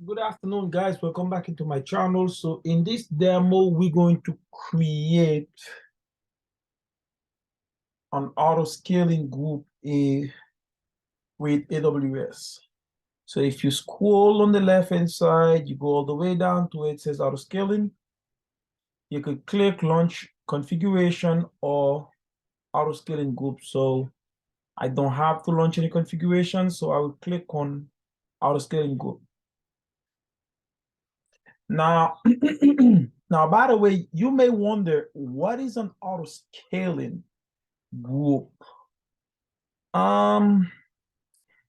Good afternoon, guys. Welcome back into my channel. So in this demo, we're going to create an auto scaling group with AWS. So if you scroll on the left-hand side, you go all the way down to where it says auto scaling. You could click launch configuration or auto scaling group. So I don't have to launch any configuration, so I will click on auto scaling group. Now, now, by the way, you may wonder, what is an auto scaling group?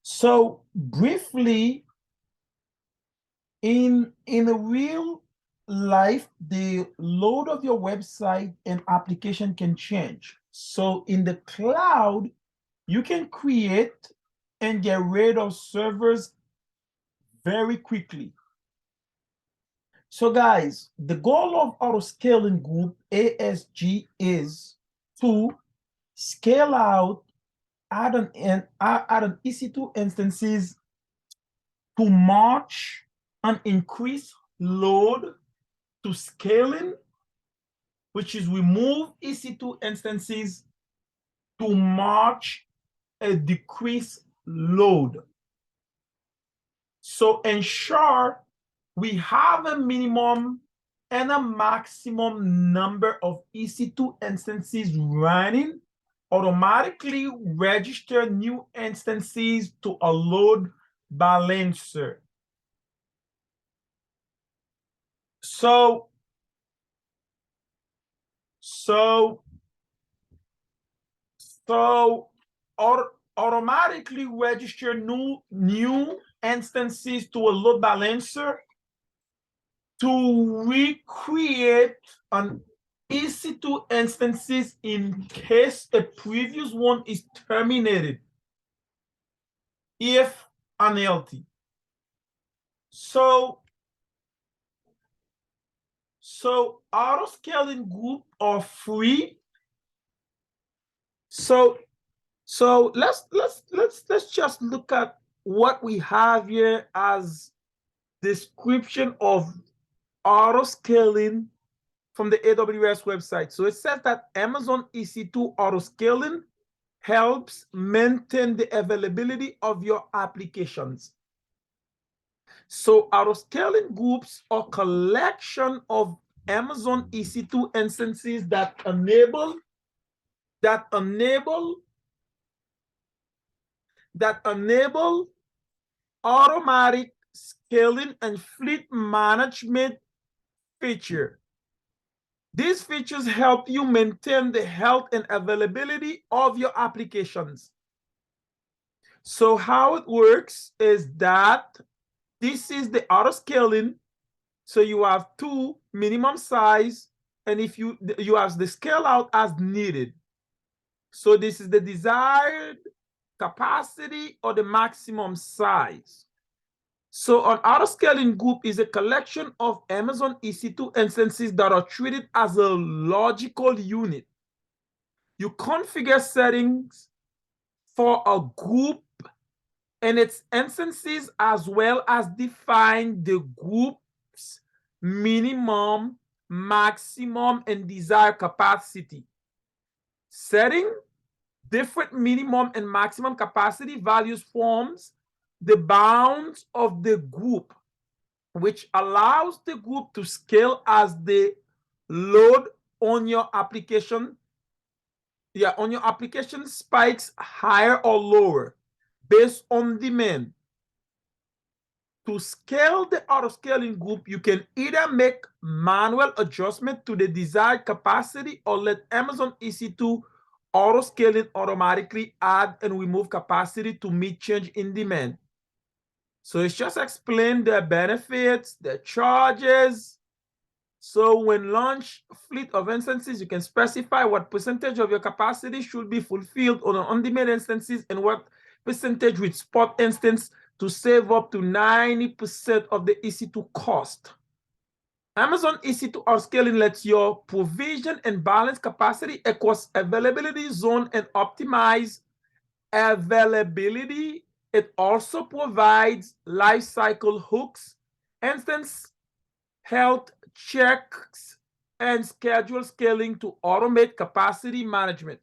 So briefly, in a real life, the load of your website and application can change. So in the cloud, you can create and get rid of servers very quickly. So guys, the goal of auto scaling group ASG is to scale out, add an EC2 instances to match an increased load to scaling, which is remove EC2 instances to match a decreased load. So ensure we have a minimum and a maximum number of EC2 instances running. Automatically register new instances to a load balancer. So automatically register new instances to a load balancer to recreate an EC2 instances in case a previous one is terminated if unhealthy. So auto scaling group are free. So let's just look at what we have here as description of auto scaling from the AWS website. So it says that Amazon EC2 auto scaling helps maintain the availability of your applications. So auto scaling groups are collection of Amazon EC2 instances that enable automatic scaling and fleet management feature. These features help you maintain the health and availability of your applications. So how it works is that this is the auto scaling. So you have two minimum size, and if you have the scale out as needed. So this is the desired capacity or the maximum size. So an auto scaling group is a collection of Amazon EC2 instances that are treated as a logical unit. You configure settings for a group and its instances, as well as define the group's minimum, maximum, and desired capacity. Setting different minimum and maximum capacity values forms the bounds of the group, which allows the group to scale as the load on your application, spikes higher or lower based on demand. To scale the auto scaling group, you can either make manual adjustment to the desired capacity or let Amazon EC2 auto scaling automatically add and remove capacity to meet change in demand. So it's just explain the benefits, the charges. So when launch fleet of instances, you can specify what percentage of your capacity should be fulfilled on on-demand instances and what percentage with spot instance to save up to 90% of the EC2 cost. Amazon EC2 auto scaling lets you provision and balance capacity across availability zone and optimize availability. It also provides lifecycle hooks instance health checks and schedule scaling to automate capacity management.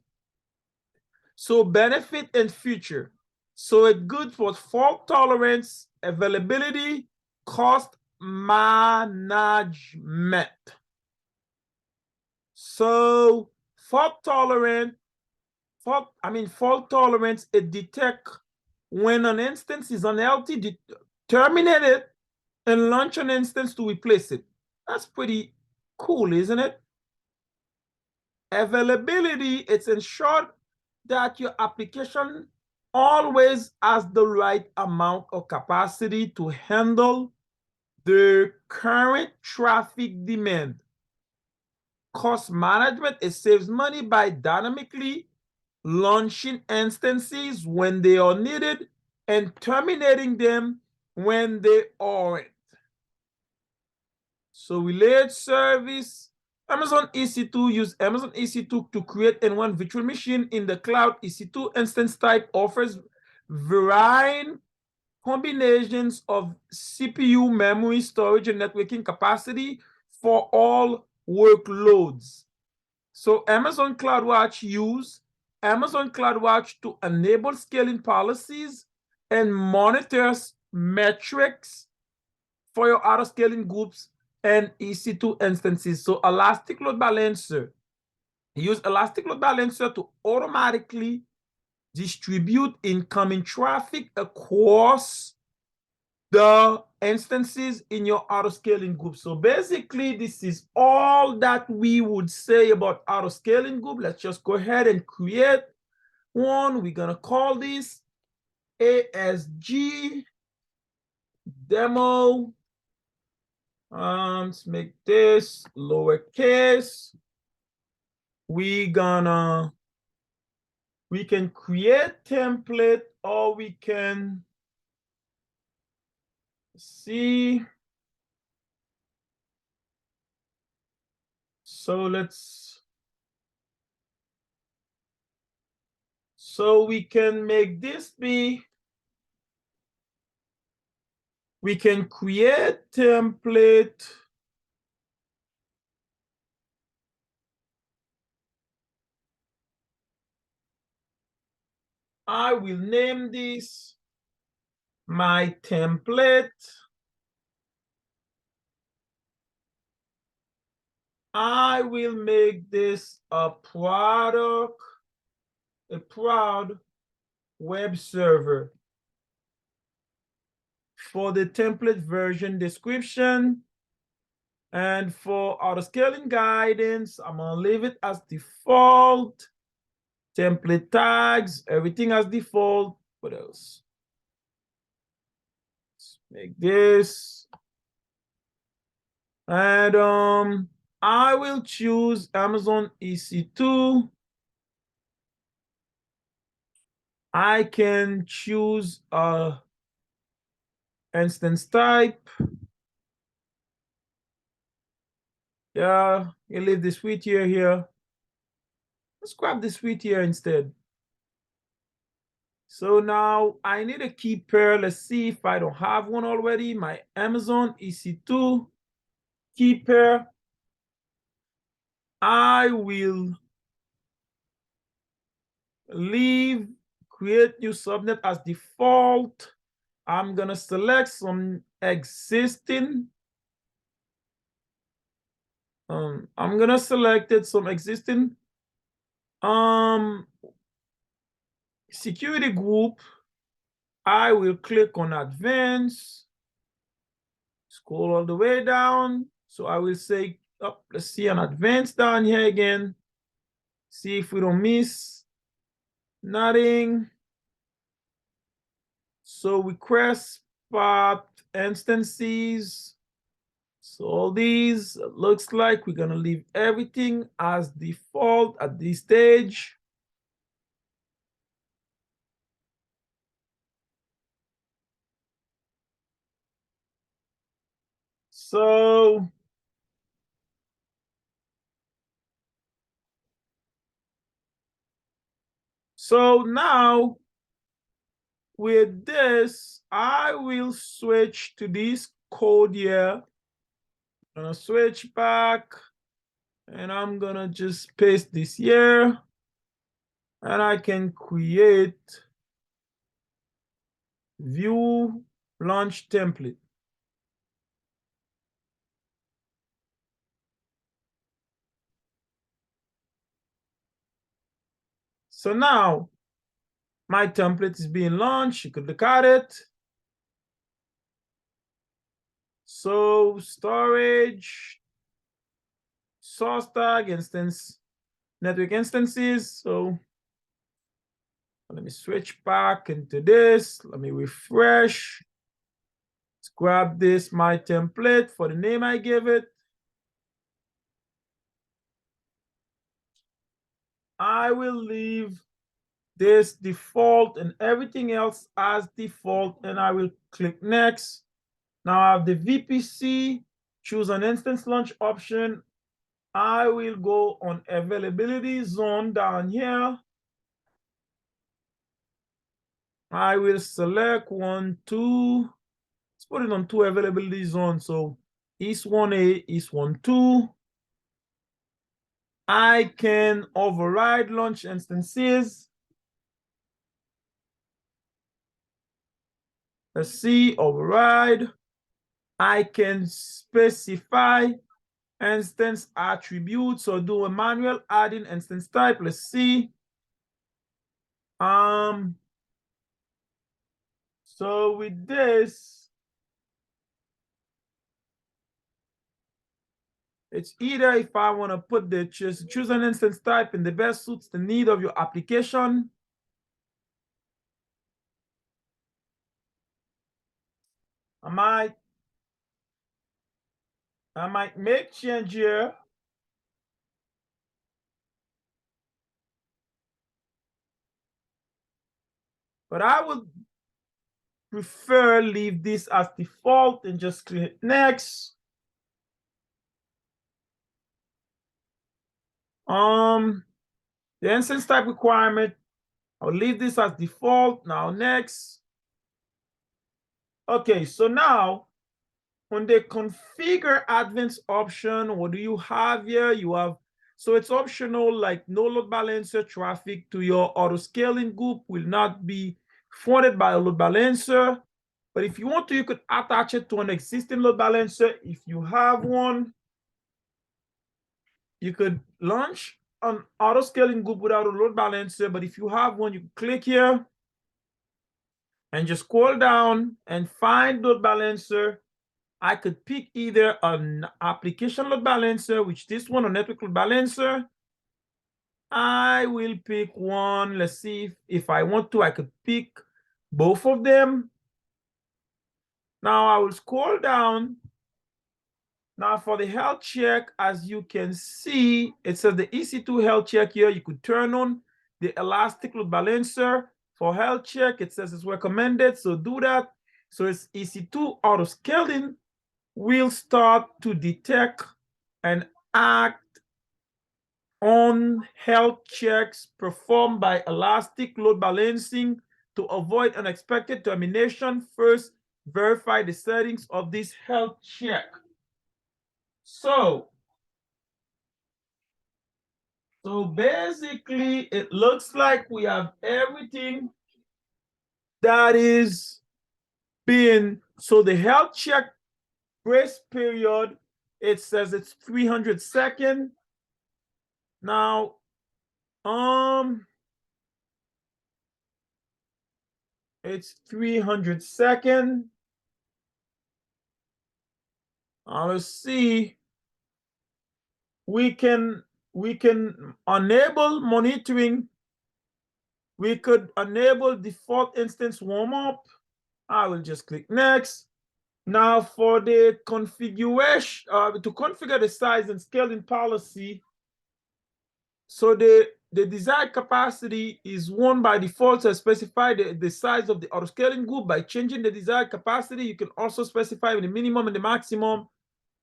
So benefit and future. So it's good for fault tolerance, availability, cost management. So fault tolerance, fault tolerance, it detects when an instance is unhealthy, terminate it, and launch an instance to replace it. That's pretty cool, isn't it? Availability, it's ensured that your application always has the right amount of capacity to handle the current traffic demand. Cost management, it saves money by dynamically launching instances when they are needed and terminating them when they aren't. So related service, Amazon EC2 use Amazon EC2 to create and run virtual machine in the cloud. EC2 instance type offers varying combinations of CPU, memory, storage, and networking capacity for all workloads. So Amazon CloudWatch use Amazon CloudWatch to enable scaling policies and monitors metrics for your auto scaling groups and EC2 instances. So Elastic Load Balancer. Use Elastic Load Balancer to automatically distribute incoming traffic across the instances in your auto scaling group. So basically, this is all that we would say about auto scaling group. Let's just go ahead and create one. We're gonna call this ASG demo. Let's make this lowercase. We can create template, or we can see. So we can make this be, we can create template. I will name this my template. I will make this a proud web server. For the template version description and for auto scaling guidance, I'm gonna leave it as default. Template tags, everything as default. What else? Let's make this. And I will choose Amazon EC2. I can choose a instance type. Yeah, you leave the suite here. Let's grab the suite here instead. So now I need a key pair. Let's see if I don't have one already. My Amazon EC2 key pair. I will leave create new subnet as default. I'm gonna select some existing. I'm gonna select some existing security group. I will click on advanced, scroll all the way down. So I will say, oh, let's see an advanced down here again. See if we don't miss nothing. So request path instances. So all these, looks like we're gonna leave everything as default at this stage. So now with this, I will switch to this code here. I'm gonna switch back and I'm gonna just paste this here and I can create view launch template. So now my template is being launched. You could look at it. So storage, source tag, instance, network instances. So let me switch back into this. Let me refresh. Let's grab this, my template for the name I gave it. I will leave this default and everything else as default, and I will click next. Now I have the VPC, choose an instance launch option. I will go on availability zone down here. I will select 1, 2. Let's put it on 2 availability zones. So East 1A, East 1, 2. I can override launch instances. Let's see, override. I can specify instance attributes or do a manual adding instance type. Let's see. So with this, it's either if I want to put the choose an instance type and the best suits the need of your application. I might make change here. But I would prefer leave this as default and just click next. The instance type requirement, I'll leave this as default. Now next. Okay, so now on the configure advanced option, what do you have here? You have, so it's optional, like no load balancer traffic to your auto scaling group will not be funded by a load balancer. But if you want to, you could attach it to an existing load balancer. If you have one, you could launch an auto scaling group without a load balancer. But if you have one, you click here and just scroll down and find load balancer. I could pick either an application load balancer, which this one, a network load balancer. I will pick one. Let's see if I want to, I could pick both of them. Now I will scroll down. Now for the health check, as you can see, it says the EC2 health check here. You could turn on the elastic load balancer. For health check, it says it's recommended, so do that. So it's EC2 auto scaling will start to detect and act on health checks performed by elastic load balancing to avoid unexpected termination. First, verify the settings of this health check. So basically, it looks like we have everything that is being, so the health check grace period, it says it's 300 seconds. Now, it's 300 seconds. Let's see. We can enable monitoring. We could enable default instance warm up. I will just click next. Now for the configuration, to configure the size and scaling policy. So the desired capacity is 1 by default. So specify the size of the auto scaling group. By changing the desired capacity, you can also specify the minimum and the maximum.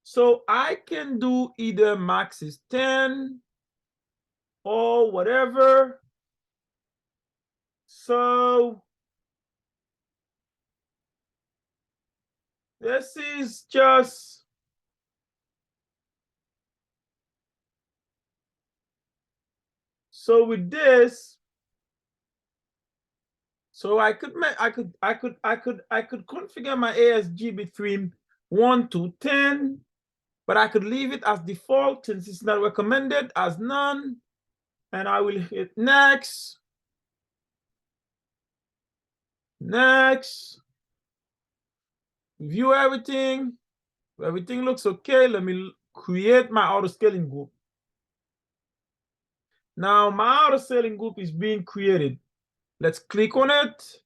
So I can do either max is 10 or whatever. So This is just so with this, so I could configure my ASG between 1 to 10, but I could leave it as default since it's not recommended as none. And I will hit next. Next. View everything. Everything looks okay. Let me create my auto scaling group. Now my auto scaling group is being created. Let's click on it.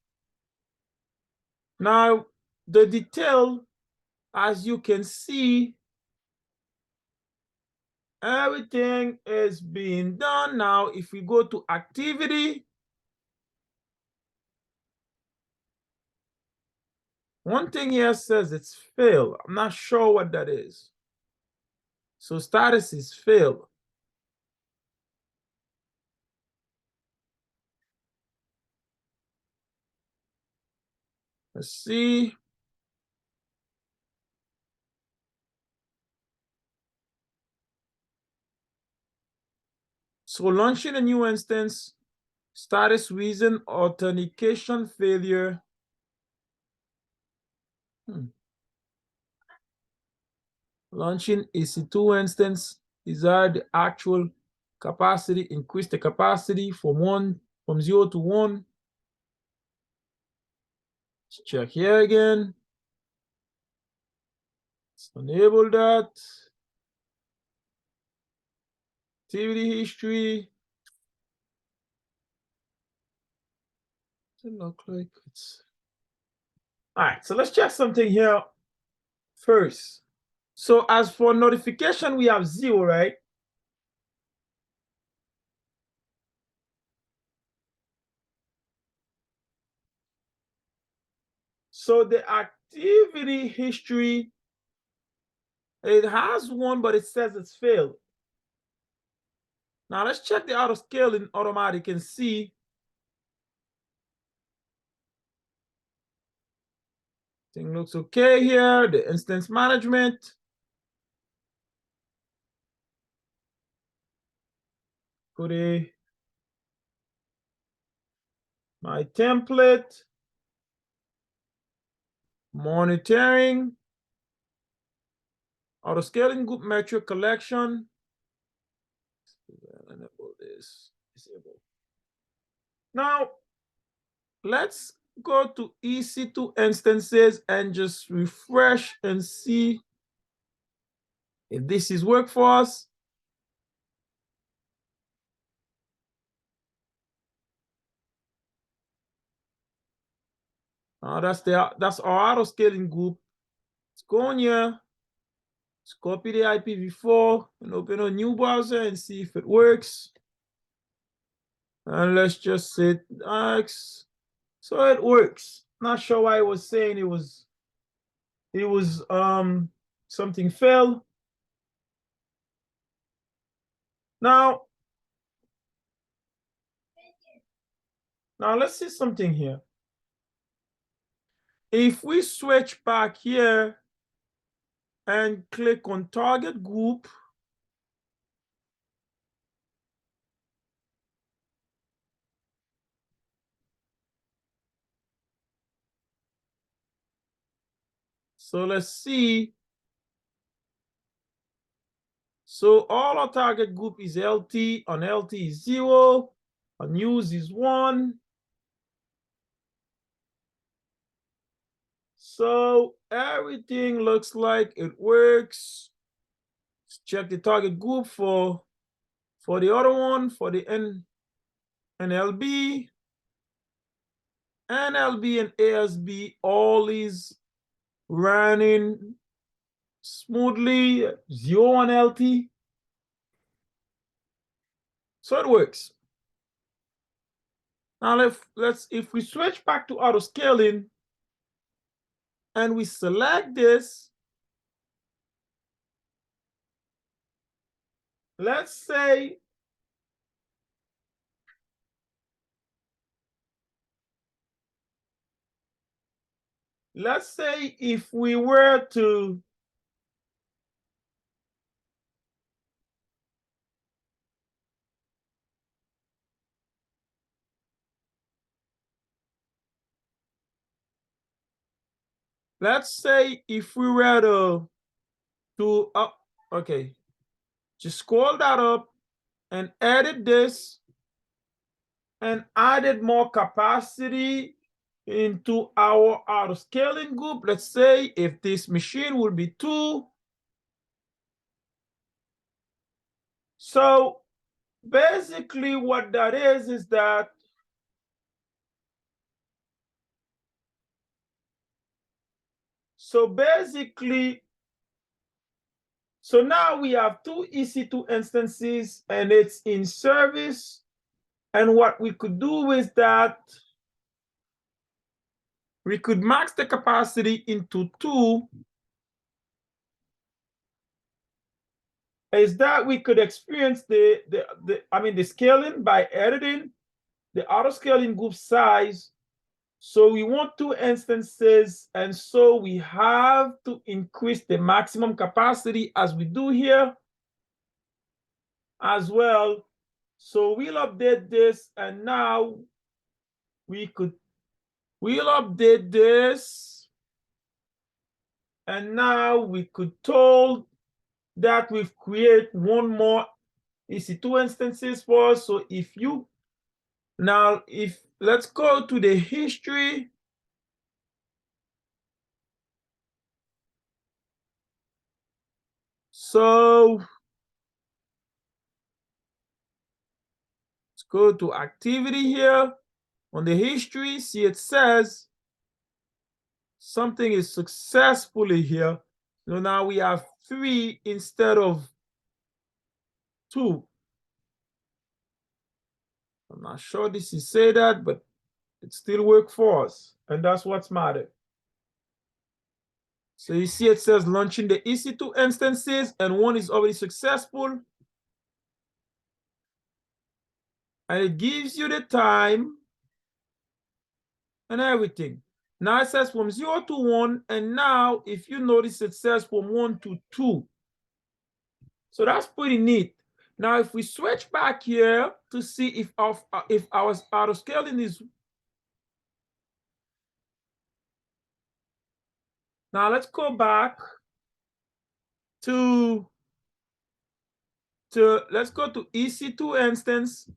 Now the detail, as you can see, everything is being done. Now if we go to activity, one thing here says it's failed. I'm not sure what that is. So status is failed. Let's see. So launching a new instance, status reason, authentication failure. Launching EC2 instance, desired the actual capacity, increase the capacity from 0 to 1. Let's check here again. Let's enable that. Activity history. Doesn't look like it's. All right, so let's check something here first. So as for notification, we have 0, right? So the activity history, it has 1, but it says it's failed. Now let's check the auto scaling automatic and see. Thing looks okay here. The instance management. Put my template. Monitoring. Auto scaling group metric collection. Enable this. Disable. Now let's go to EC2 instances and just refresh and see if this is work for us. That's our auto scaling group. Let's go in here. Let's copy the IPv4 and open a new browser and see if it works. And let's just say X. So it works. Not sure why it was saying it was something failed. Now let's see something here. If we switch back here and click on target group, so let's see. So all our target group is LT, on LT is 0, on use is 1. So everything looks like it works. Let's check the target group for the other one, for the NLB. NLB and ASB all is running smoothly, 0 on LT. So it works. Now if we switch back to auto scaling and we select this, let's say let's say if we were to okay, just scroll that up and edit this and added more capacity into our auto scaling group. Let's say if this machine will be 2. So basically what that is that so now we have 2 EC2 instances and it's in service. And what we could do is that we could max the capacity into 2, is that we could experience the scaling by editing the auto scaling group size. So we want 2 instances, and so we have to increase the maximum capacity as we do here as well. So we'll update this, and now we'll update this, and now we could told that we've created 1 more EC2 instances for us. So if let's go to the history. So let's go to activity here. On the history, see it says something is successfully here. So now we have 3 instead of 2. I'm not sure this is say that, but it still works for us. And that's what's matter. So you see it says launching the EC2 instances, and 1 is already successful. And it gives you the time and everything. Now it says from 0 to 1, and now if you notice it says from 1 to 2. So that's pretty neat. Now if we switch back here to see if our auto scaling is, now let's go back to let's go to EC2 instance.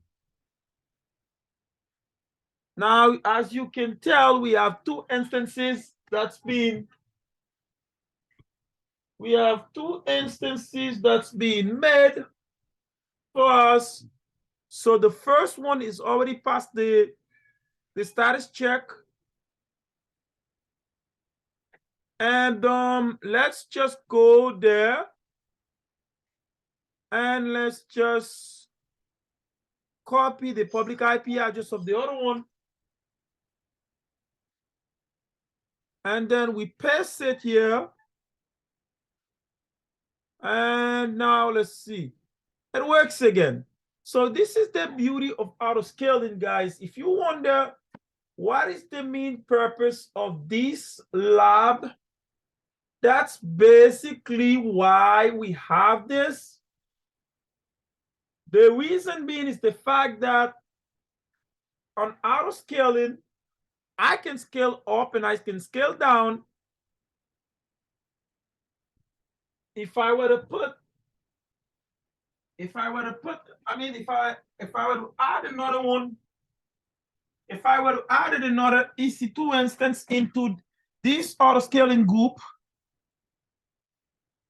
Now as you can tell, we have 2 instances that's been made for us. So the first one is already past the status check. And let's just go there and let's just copy the public IP address of the other one. And then we paste it here. And now let's see. It works again. So this is the beauty of auto scaling, guys. If you wonder what is the main purpose of this lab, that's basically why we have this. The reason being is the fact that on auto scaling, I can scale up and I can scale down. If I were to add another one, if I were to add another EC2 instance into this auto scaling group,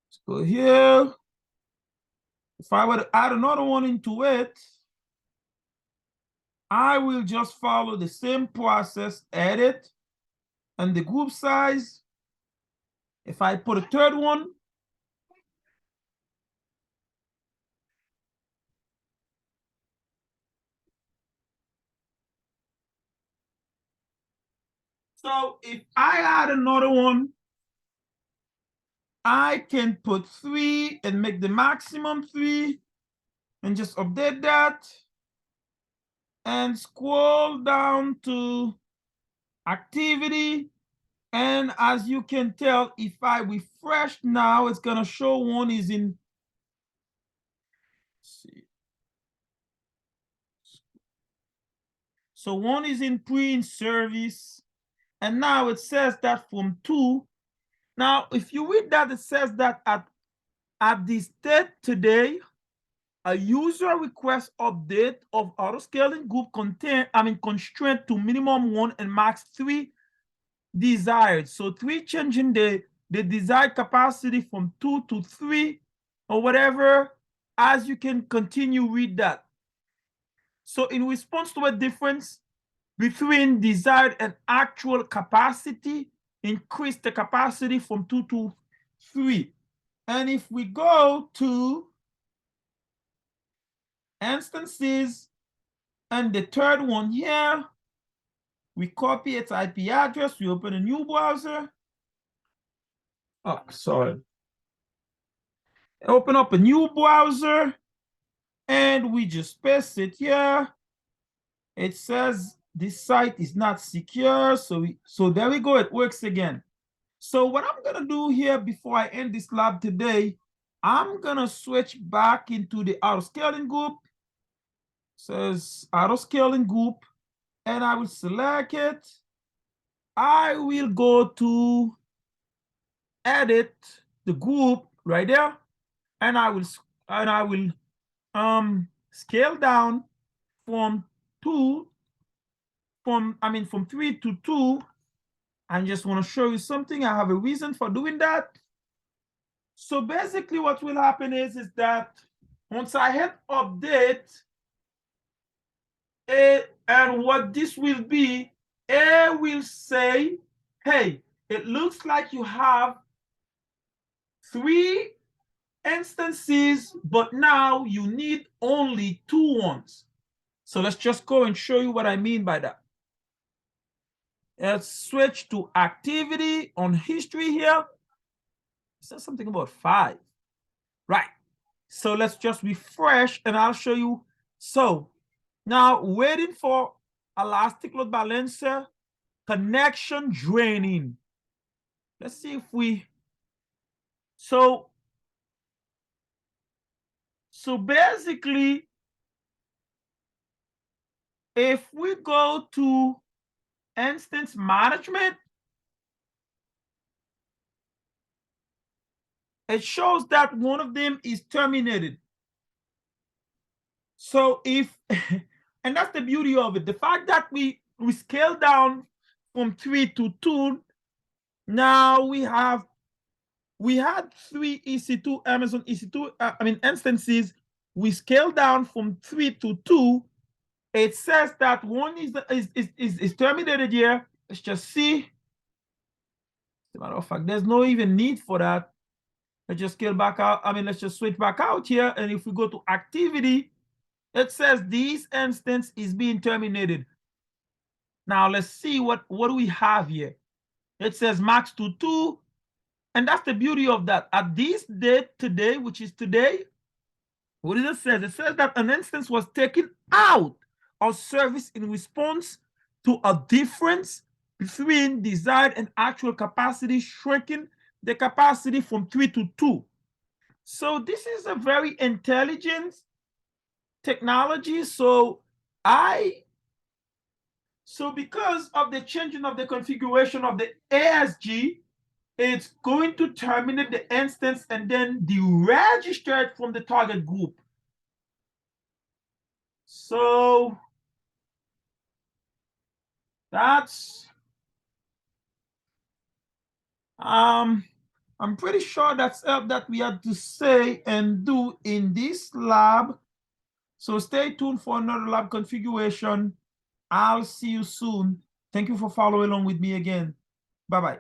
let's go here. If I were to add another one into it, I will just follow the same process, edit, and the group size. If I put a third one, so if I add another one, I can put 3 and make the maximum 3 and just update that and scroll down to activity And as you can tell, if I refresh now, it's gonna show one is in, let's see. So one is in pre-in-service, and now it says that from 2. Now, if you read that, it says that at this date today, a user request update of auto scaling group constraint to minimum 1 and max 3 desired. So 3 changing the desired capacity from 2 to 3 or whatever. As you can continue read that. So in response to a difference between desired and actual capacity, increase the capacity from 2 to 3. And if we go to instances and the third one here, we copy its IP address, we open a new browser. Oh, sorry. Open up a new browser and we just paste it here. It says this site is not secure. So there we go, it works again. So what I'm gonna do here before I end this lab today, I'm gonna switch back into the auto scaling group. It says auto scaling group, and I will select it. I will go to edit the group right there, and I will scale down from 2 from 3 to 2. I just want to show you something. I have a reason for doing that. So basically what will happen is that once I hit update, and what this will be, it will say, hey, it looks like you have 3 instances, but now you need only 2 ones. So let's just go and show you what I mean by that. Let's switch to activity on history here. It says something about 5. Right. So let's just refresh and I'll show you. So now waiting for elastic load balancer connection draining. Let's see if we, so basically, if we go to instance management, it shows that one of them is terminated. So if, and that's the beauty of it, the fact that we scale down from 3 to 2, now we had 3 EC2, Amazon EC2, instances. We scale down from 3 to 2. It says that one is terminated here. Let's just see. As a matter of fact, there's no even need for that. Let's just scale back out. Let's just switch back out here. And if we go to activity, it says this instance is being terminated. Now let's see what do we have here. It says max to 2. And that's the beauty of that. At this date today, which is today, what does it say? It says that an instance was taken out of service in response to a difference between desired and actual capacity, shrinking the capacity from 3 to 2. So this is a very intelligent technology. So because of the changing of the configuration of the ASG, it's going to terminate the instance and then deregister it from the target group. So that's, I'm pretty sure that's all that we had to say and do in this lab. So stay tuned for another lab configuration. I'll see you soon. Thank you for following along with me again. Bye-bye.